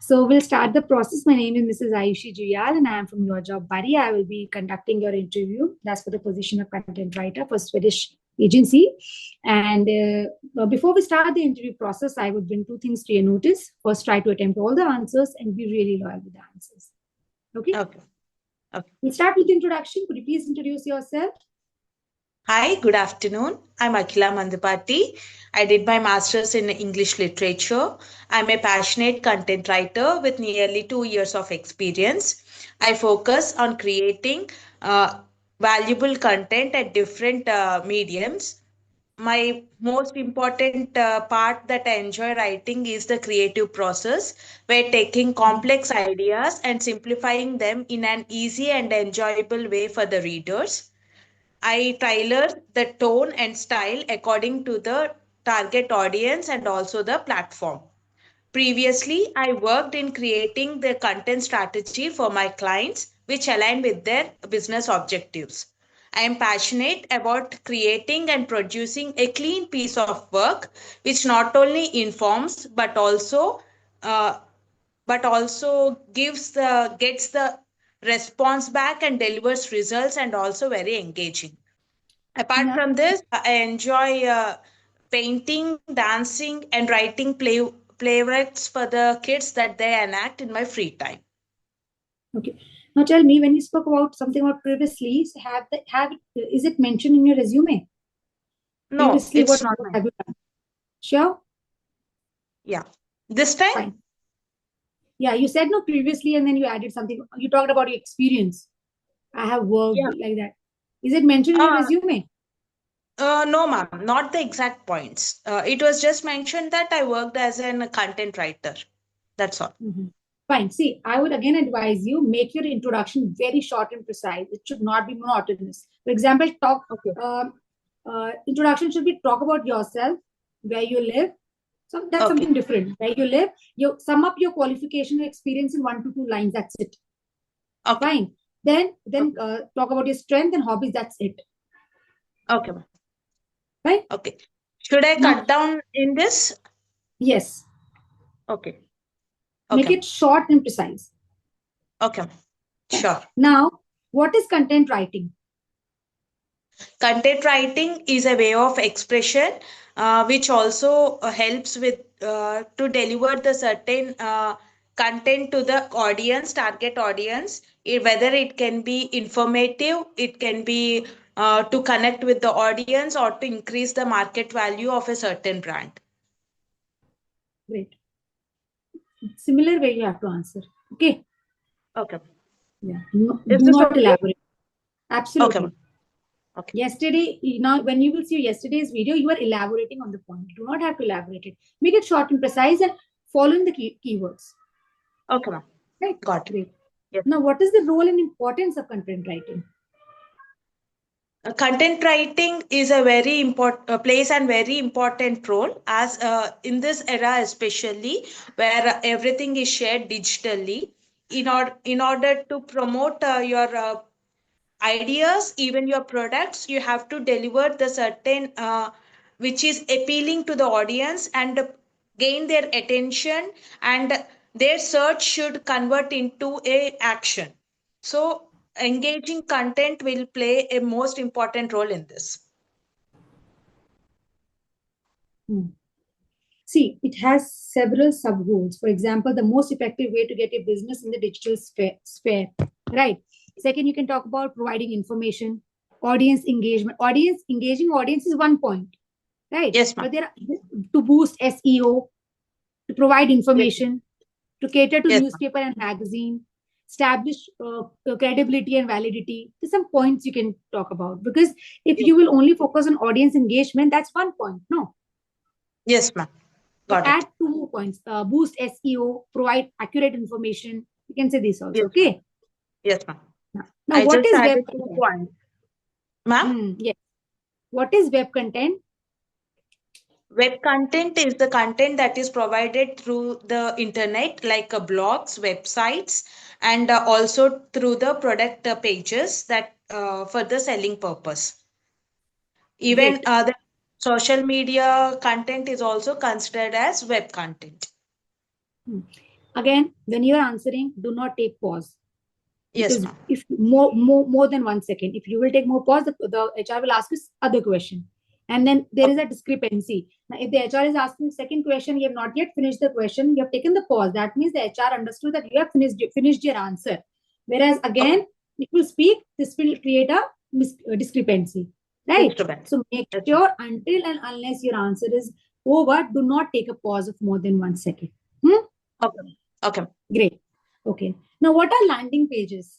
So we'll start the process. My name is Mrs. Ayushi Juyal and I am from Your Job Buddy. I will be conducting your interview. That's for the position of content writer for Swedish agency. And before we start the interview process, I would bring two things to your notice. First, try to attempt all the answers and be really loyal with the answers. Okay? Okay. We'll start with the introduction. Could you please introduce yourself? Hi, good afternoon. I'm Akhila Mandapati. I did my master's in English literature. I'm a passionate content writer with nearly 2 years of experience. I focus on creating valuable content at different mediums. My most important part that I enjoy writing is the creative process, where taking complex ideas and simplifying them in an easy and enjoyable way for the readers. I tailor the tone and style according to the target audience and also the platform. Previously, I worked in creating the content strategy for my clients, which align with their business objectives. I am passionate about creating and producing a clean piece of work, which not only informs uh, but also gets the response back and delivers results and also very engaging. Apart Yeah. from this, I enjoy painting, dancing, and writing playwrights for the kids that they enact in my free time. Okay. Now tell me, when you spoke about something about previously, so is it mentioned in your resume? No, Previously, it's what not. have you done? Sure. Yeah. This time? Fine. Yeah, you said no previously and then you added something. You talked about your experience. I have worked Yeah. like that. Is it mentioned in your Uh, resume? no, ma'am, not the exact points. It was just mentioned that I worked as a content writer. That's all. Mhm. Fine. See, I would again advise you make your introduction very short and precise. It should not be monotonous. For example, Okay. introduction should be talk about yourself, where you live. So that's Okay. something different. Where you live, you sum up your qualification and experience in 1 to 2 lines. That's it. Okay. Fine. Then talk about your strength and hobbies. That's it. Okay, ma'am. Right? Okay. Should I Now, cut down in this? yes. Okay. Make Okay. it short and precise. Okay. Sure. Now, what is content writing? Content writing is a way of expression which also helps with to deliver the certain content to the audience, target audience, whether it can be informative, it can be to connect with the audience or to increase the market value of a certain brand. Great. Similar way you have to answer. Okay. Okay. Yeah. Is Do this not okay? elaborate. Okay. Absolutely. Okay. Yesterday, now when you will see yesterday's video, you are elaborating on the point. Do not have to elaborate it. Make it short and precise and following the keywords. Okay, ma'am. Right. Got it. Great. Yes. Now, what is the role and importance of content writing? Content writing is a very important plays and very important role as in this era, especially where everything is shared digitally. In order to promote your ideas, even your products, you have to deliver the certain which is appealing to the audience and gain their attention, and their search should convert into a action. So engaging content will play a most important role in this. See, it has several sub roles. For example, the most effective way to get a business in the digital sphere, right? Second, you can talk about providing information, audience engagement. Engaging audience is one point, right? Yes, ma'am. But there are to boost SEO, to provide Yes, information, to cater to yes, newspaper and magazine, establish credibility and validity. There's some points you can talk about, because if yes, you will only focus on audience engagement, that's one point. No, yes, ma'am. but Got it. add two more points: boost SEO, provide accurate information. You can say this also. Yes, Okay. yes, ma'am. Now, I what just is web added 2 points, ma'am. Yes. What is web content? Web content is the content that is provided through the internet, like blogs, websites, and also through the product pages that for the selling purpose. Even Great. the social media content is also considered as web content. Again, when you're answering, do not take pause. Yes, Because ma'am. if more than 1 second, if you will take more pause, the HR will ask you other question. And then there is Okay. a discrepancy. Now, if the HR is asking second question, you have not yet finished the question, you have taken the pause. That means the HR understood that you have finished your answer. Whereas Okay. again, if you speak, this will create a discrepancy. Right? Disturbance. So make Yes, ma'am. sure until and unless your answer is over, do not take a pause of more than 1 second. Hmm? Okay. Okay. Great. Okay. Now, what are landing pages?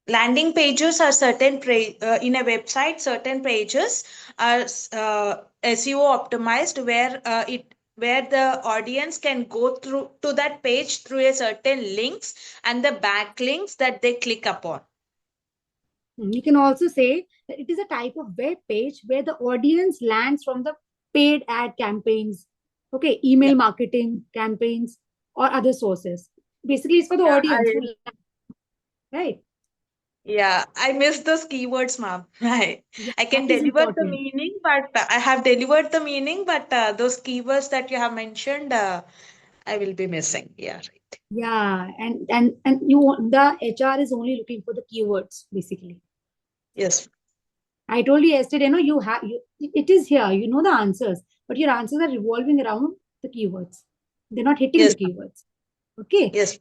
Landing pages are in a website. Certain pages are SEO optimized, where the audience can go through to that page through a certain links and the backlinks that they click upon. You can also say that it is a type of web page where the audience lands from the paid ad campaigns, okay, Yeah. email marketing campaigns, or other sources. Basically, it's for the Yeah. audience who, right? Yeah, I miss those keywords, ma'am. Yeah, I that can is deliver the important. meaning, but I have delivered the meaning, but those keywords that you have mentioned, I will be missing. Yeah, right. Yeah, and you want the HR is only looking for the keywords basically. Yes. I told you yesterday, it is here, you know the answers, but your answers are revolving around the keywords. They're not hitting the Yes, ma'am. keywords. Okay. Yes.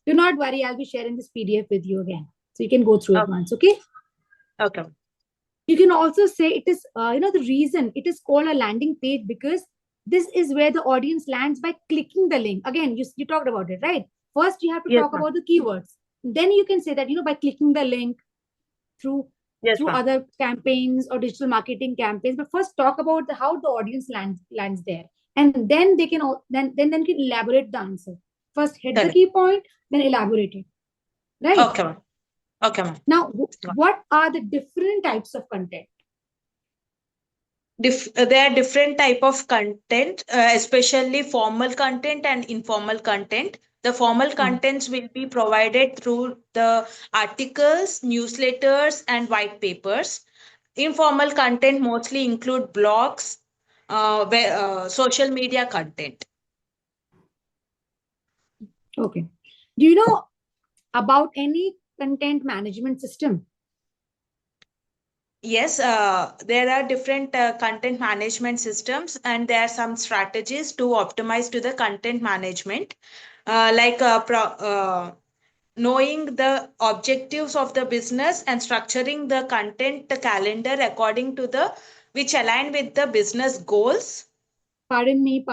Do not worry, I'll be sharing this PDF with you again. So you can go through it Okay. once, okay? Okay. You can also say it is, the reason it is called a landing page because this is where the audience lands by clicking the link. Again, you talked about it, right? First, you have to Yes, talk ma'am. about the keywords. Then you can say that, by clicking the link through Yes, through ma'am. other campaigns or digital marketing campaigns. But first, talk about how the audience lands there, and then they can then can elaborate the answer. First, hit the Correct. key point, then elaborate it. Right Okay, ma'am. Okay, ma'am. now, Got what are the different types of content? There are different type of content, especially formal content and informal content. The formal Hmm. contents will be provided through the articles, newsletters, and white papers. Informal content mostly include blogs, social media content. Okay. Do you know about any content management system? Yes, there are different content management systems, and there are some strategies to optimize to the content management, like knowing the objectives of the business and structuring the content the calendar according to the which align with the business goals. Pardon me.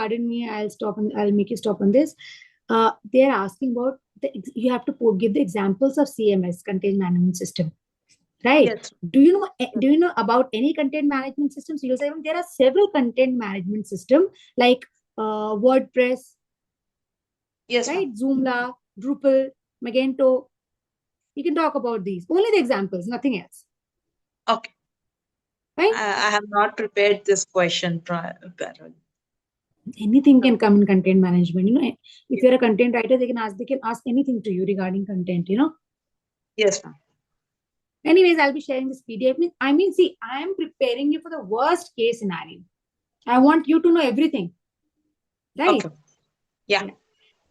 I'll stop and I'll make you stop on this. They're asking about you have to give the examples of CMS, content management system, right? Yes. Do you know about any content management systems? You'll say there are several content management system like WordPress, Yes, ma'am. right? Joomla, Drupal, Magento. You can talk about these. Only the examples, nothing else. Okay. Right? I have not prepared this question prior. Anything No. can come in content management. If Yes, you're a content writer, they can ask anything to you regarding content. yes, ma'am. Anyways, I'll be sharing this PDF. See, I am preparing you for the worst case scenario. I want you to know everything, Okay. right? Yeah. Yeah.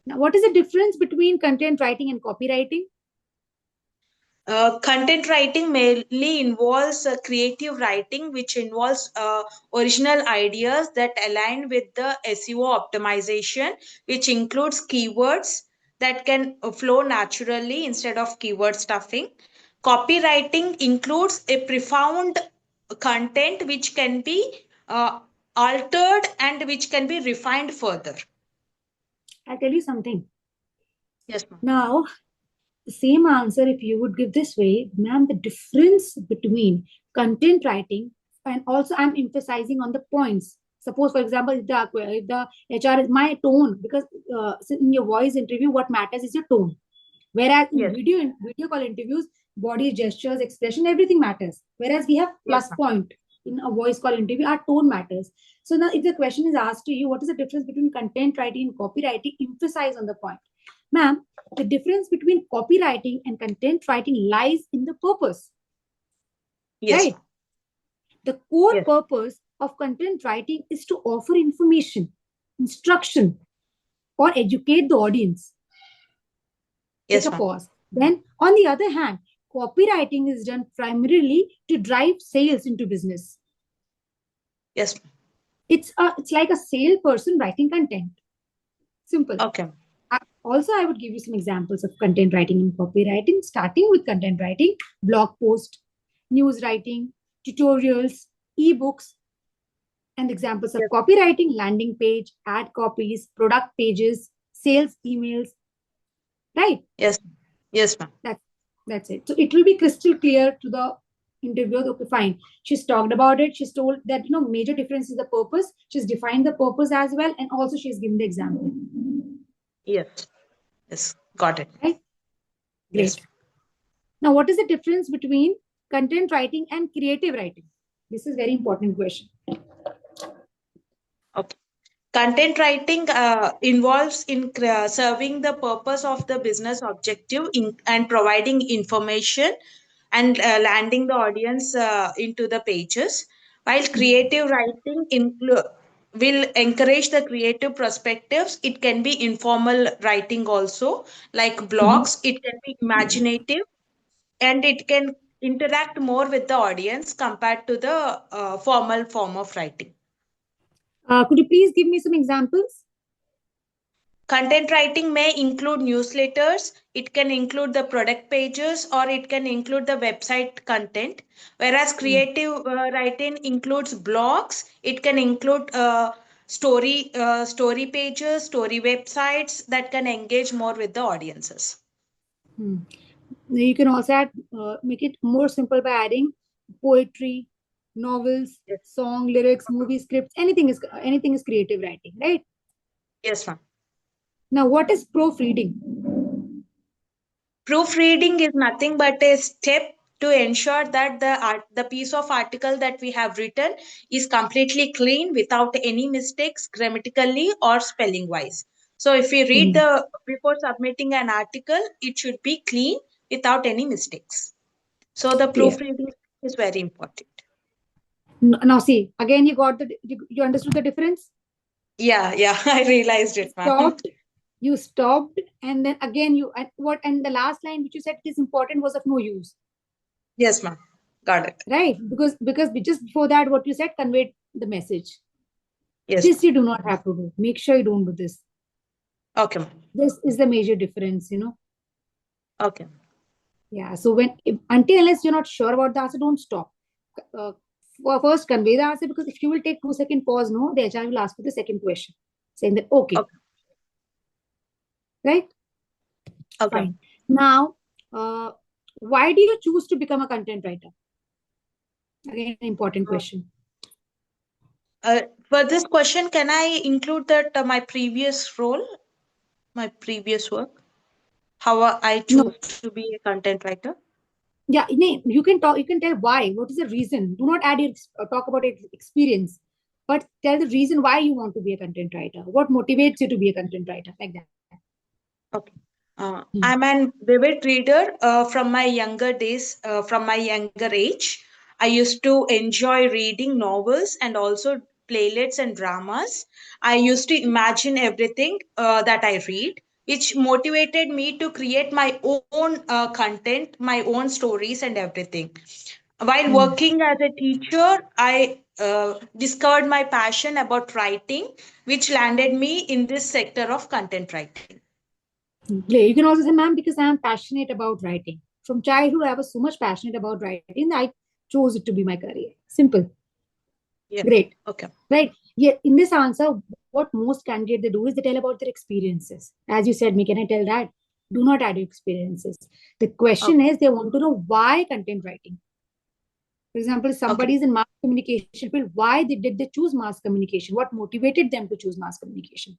Now, what is the difference between content writing and copywriting? Content writing mainly involves creative writing, which involves original ideas that align with the SEO optimization, which includes keywords that can flow naturally instead of keyword stuffing. Copywriting includes a profound content which can be uh, altered and which can be refined further. I'll tell you something. Yes, ma'am. Now, the same answer, if you would give this way, ma'am, the difference between content writing and also I'm emphasizing on the points. Suppose, for example, if the HR is my tone, because in your voice interview, what matters is your tone. Whereas Yes, in video call interviews, body gestures, expression, everything matters. Whereas we have yes, plus ma'am. point in a voice call interview, our tone matters. So now, if the question is asked to you, what is the difference between content writing and copywriting? Emphasize on the point, ma'am. The difference between copywriting and content writing lies in the purpose, Yes, right? ma'am. The core Yes, purpose of content writing is to offer information, instruction, or educate the audience. Yes, Take a ma'am. pause. Then, on the other hand, copywriting is done primarily to drive sales into business. Yes. It's like a salesperson writing content. Simple. Okay. Also, I would give you some examples of content writing and copywriting, starting with content writing, blog post, news writing, tutorials, ebooks, and examples of Yes. copywriting, landing page, ad copies, product pages, sales emails, right? Yes. Yes, ma'am. That's it. So it will be crystal clear to the interviewer. Okay, fine. She's talked about it. She's told that major difference is the purpose. She's defined the purpose as well, and also she's given the example. Yes. Yes. Got it. Right? Yes. Great. Now, what is the difference between content writing and creative writing? This is very important question. Okay. Content writing involves in serving the purpose of the business objective and providing information and landing the audience into the pages, while creative writing will encourage the creative perspectives. It can be informal writing also, like Mhm. blogs. It can be imaginative, and it can interact more with the audience compared to the formal form of writing. Could you please give me some examples? Content writing may include newsletters, it can include the product pages, or it can include the website content. Whereas creative writing includes blogs, it can include story pages, story websites that can engage more with the audiences. Hmm. You can also add, make it more simple by adding poetry, novels, Yes, song, lyrics, movie scripts. Anything is creative writing, right? yes, ma'am. Now, what is proofreading? Proofreading is nothing but a step to ensure that the piece of article that we have written is completely clean without any mistakes grammatically or spelling wise. So if we read Mhm. the before submitting an article, it should be clean without any mistakes. So the Clear. proofreading is very important. Now, see again. You understood the difference. Yeah, I realized it, ma'am. Stopped. You stopped, and then again you and what? And the last line which you said is important was of no use, Yes, ma'am. Got it. right? Because just before that, what you said conveyed the message. Yes, This ma'am. you do not have to do. Make sure you don't do this. Okay, ma'am. This is the major difference. Okay. Yeah. So until unless you're not sure about the answer, don't stop. Uh, First convey the answer, because if you will take 2 second pause, no, the HR will ask you the second question, saying that okay, Okay. right, Okay. fine. Now, why do you choose to become a content writer? Again, an important question. For this question, can I include that my previous role, my previous work, how I No, choose to be a content writer? yeah, you can talk. You can tell why. What is the reason? Do not add talk about your experience, but tell the reason why you want to be a content writer. What motivates you to be a content writer, like that. Okay. Hmm. I'm an vivid reader from my younger days, from my younger age. I used to enjoy reading novels and also playlets and dramas. I used to imagine everything that I read, which motivated me to create my own content, my own stories, and everything. While Hmm. working as a teacher, I discovered my passion about writing, which landed me in this sector of content writing. Great. You can also say, ma'am, because I am passionate about writing. From childhood, I was so much passionate about writing that I chose it to be my career. Simple. Yeah. Great. Okay. Right. Yeah. In this answer, what most candidates they do is they tell about their experiences. As you said, me, can I tell that? Do not add your experiences. The question Okay. is they want to know why content writing. For example, if Okay. somebody is in mass communication field, why did they choose mass communication? What motivated them to choose mass communication?